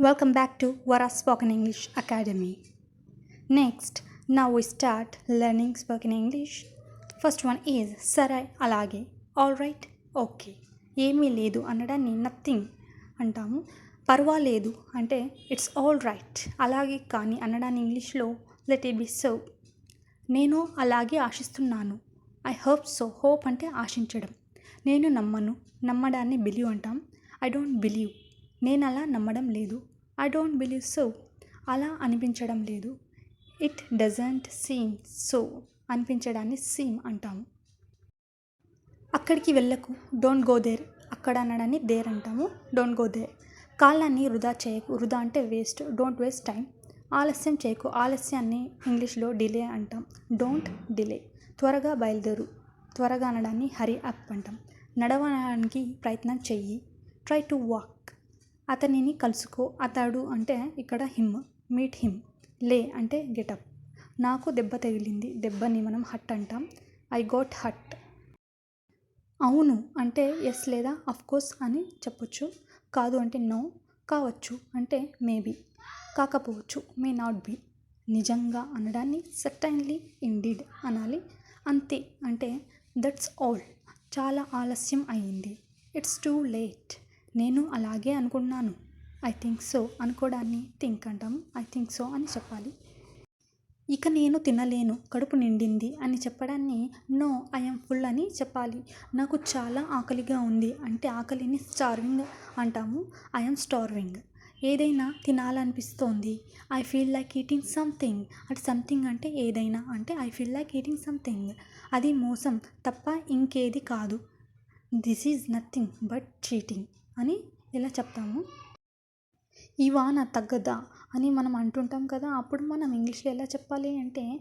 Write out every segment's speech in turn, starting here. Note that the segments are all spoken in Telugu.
Welcome back to Vara Spoken English Academy. Next, now we start learning spoken English. First one is Sarai alage. Alright, okay. ఏమీ లేదు అనడాన్ని నథింగ్ అంటాము. పర్వాలేదు అంటే ఇట్స్ ఆల్ రైట్. అలాగే కానీ అనడాన్ని ఇంగ్లీష్లో లెట్ ఇట్ బి సో. నేను అలాగే ఆశిస్తున్నాను. I hope so. హోప్ అంటే ఆశించడం. నేను నమ్మను. నమ్మడాన్ని బిలీవ్ అంటాం. I don't believe. నేను అలా నమ్మడం లేదు. I don't believe so. అలా అనిపించడం లేదు. It doesn't seem so. అనిపించడాన్ని సీమ్ అంటాము. అక్కడికి వెళ్ళకు. Don't go there. అక్కడ అనడాన్ని దేర్ అంటాము. Don't go there. కాలాన్ని వృధా చేయకు. వృధా అంటే వేస్ట్. Don't waste time. ఆలస్యం చేయకు. ఆలస్యాన్ని ఇంగ్లీష్లో డిలే అంటాం. Don't delay. త్వరగా బయలుదేరు. త్వరగా అనడాన్ని హరీ అప్ అంటాం. నడవడానికి ప్రయత్నం చెయ్యి. Try to walk. అతనిని కలుసుకో. అతడు అంటే ఇక్కడ హిమ్. Meet him. లే అంటే గెటప్. నాకు దెబ్బ తగిలింది. దెబ్బని మనం హట్ అంటాం. I got hurt. అవును అంటే ఎస్ లేదా అఫ్ కోర్స్ అని చెప్పొచ్చు. కాదు అంటే నో. కావచ్చు అంటే మేబీ. కాకపోవచ్చు మే నాట్ బీ. నిజంగా అనడాన్ని సర్టైన్లీ ఇండీడ్ అనాలి. అంతే అంటే దట్స్ ఆల్. చాలా ఆలస్యం అయ్యింది. It's too late. నేను అలాగే అనుకున్నాను. I think so. అనుకోవడాన్ని థింక్ అంటాము. ఐ థింక్ సో అని చెప్పాలి. ఇక నేను తినలేను. కడుపు నిండింది అని చెప్పడాన్ని నో ఐఎమ్ ఫుల్ అని చెప్పాలి. నాకు చాలా ఆకలిగా ఉంది అంటే ఆకలిని స్టార్వింగ్ అంటాము. I'm starving. ఏదైనా తినాలనిపిస్తోంది. I feel like eating something. అంటే సంథింగ్ అంటే ఏదైనా అంటే I feel like eating something. అది మోసం తప్ప ఇంకేది కాదు. This is nothing but cheating అని ఇలా చెప్తాము. ఈ వాన తగ్గదా అని మనం అంటుంటాం కదా. అప్పుడు మనం ఇంగ్లీష్లో ఎలా చెప్పాలి అంటే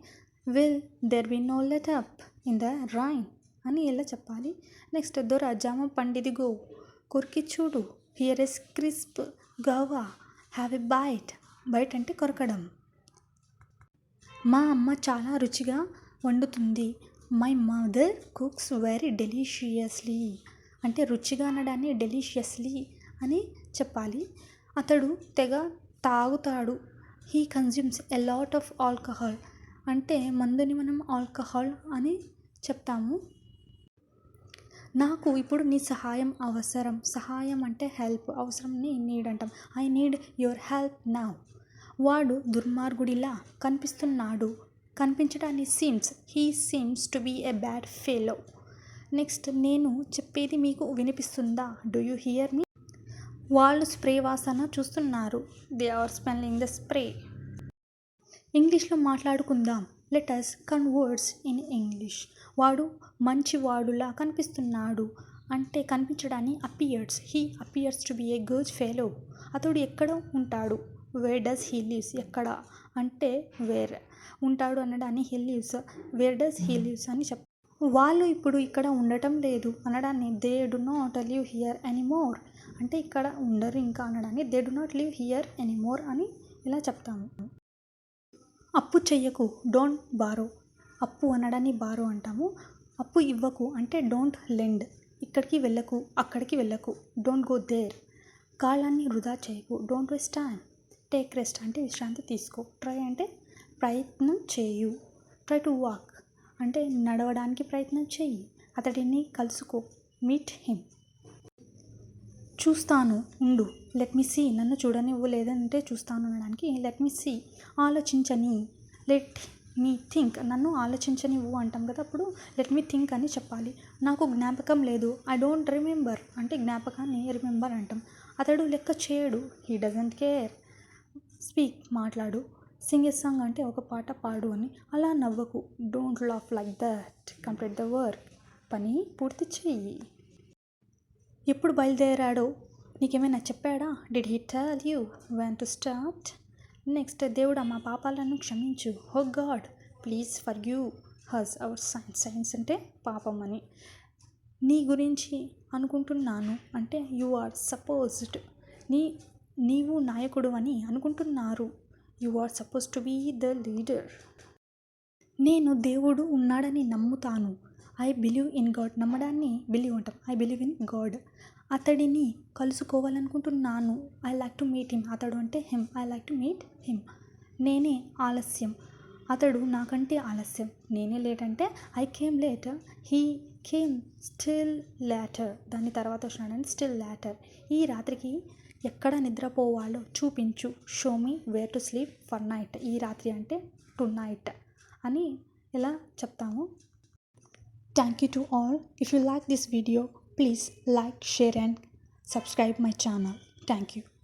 will there be no let up in the rain అని ఎలా చెప్పాలి. నెక్స్ట్ దొర జామ పండిదిగో. కొరికి చూడు. Here is crisp guava. Have a bite. Bite అంటే కొరకడం. మా అమ్మ చాలా రుచిగా వండుతుంది. My mother cooks very deliciously. అంటే రుచిగా అనడాన్ని డెలిషియస్లీ అని చెప్పాలి. అతడు తెగ తాగుతాడు. He consumes a lot of alcohol. అంటే మందుని మనం ఆల్కహాల్ అని చెప్తాము. నాకు ఇప్పుడు నీ సహాయం అవసరం. సహాయం అంటే హెల్ప్. అవసరంని నీడ్ అంటాం. I need your help now. వాడు దుర్మార్గుడిలా కనిపిస్తున్నాడు. కనిపించడాన్ని seems. He seems to be a bad fellow. Next నేను చెప్పేది మీకు వినిపిస్తుందా. Do you hear me. వాళ్ళు స్ప్రే వాసన చూస్తున్నారు. They are smelling the spray. ఇంగ్లీష్లో మాట్లాడుకుందాం. Let us converse in English. వాడు మంచివాడులా కనిపిస్తున్నాడు అంటే కనిపించడాన్ని appears. He appears to be a good fellow. అతడు ఎక్కడ ఉంటాడు. Where does he lives. ఎక్కడ అంటే వేర్. ఉంటాడు అనడాన్ని he lives. Where does he lives అని చెప్తారు. వాళ్ళు ఇప్పుడు ఇక్కడ ఉండటం లేదు అనడాన్ని they do not live here anymore. అంటే ఇక్కడ ఉండరు ఇంకా అనడాన్ని they do not live here anymore అని ఇలా చెప్తాము. అప్పు చెయ్యకు. Don't borrow. అప్పు అనడాన్ని బారో అంటాము. అప్పు ఇవ్వకు అంటే డోంట్ లెండ్. ఇక్కడికి వెళ్ళకు. అక్కడికి వెళ్ళకు. Don't go there. కాలాన్ని వృధా చేయకు. Don't waste time. Take rest అంటే విశ్రాంతి తీసుకో. ట్రై అంటే ప్రయత్నం చేయు. ట్రై టు వాక్ అంటే నడవడానికి ప్రయత్నం చెయ్యి. అతడిని కలుసుకో. Meet him. చూస్తాను ఉండు. Let me see. నన్ను చూడనివ్వు. లేదంటే చూస్తాను అనడానికి లెట్ మీ సీ. ఆలోచించని. Let me think. నన్ను ఆలోచించనివ్వు అంటాం కదా. అప్పుడు లెట్ మీ థింక్ అని చెప్పాలి. నాకు జ్ఞాపకం లేదు. ఐ డోంట్ రిమెంబర్ అంటే జ్ఞాపకాన్ని రిమెంబర్ అంటాం. అతడు లెక్క చేయడు. He doesn't care. స్పీక్ మాట్లాడు. సింగ్ ఎ సాంగ్ అంటే ఒక పాట పాడు అని. అలా నవ్వకు. Don't laugh like that. Complete the work. పని పూర్తి చెయ్యి. ఎప్పుడు బయలుదేరాడో నీకేమైనా చెప్పాడా. Did he tell you when to start. Next దేవుడా మా పాపాలను క్షమించు. Oh God please forgive us our sins. Sins అంటే పాపం అని. నీ గురించి అనుకుంటున్నాను అంటే యు ఆర్ సపోజ్డ్. నీవు నాయకుడు అని అనుకుంటున్నారు. You are suppose to be the leader. నేను దేవుడు ఉన్నాడని నమ్ముతాను. I believe in God. నమ్మడాన్ని బిలీవ్ అంటాం. I believe in God. అతడిని కలుసుకోవాలనుకుంటున్నాను. I like to meet him. అతడు అంటే him. I like to meet him. నేనే ఆలస్యం. అతడు నాకంటే ఆలస్యం. నేనే లేట్ అంటే I came later. He came still later. దాని తర్వాత వచ్చినాడంటే స్టిల్ లేటర్. ఈ రాత్రికి ఎక్కడ నిద్రపోవాలో చూపించు. Show me wear to sleep for night. ఈ రాత్రి అంటే టు నైట్ అని ఇలా చెప్తాము. Thank you to all. If you like this video, please like, share and subscribe my channel. Thank you.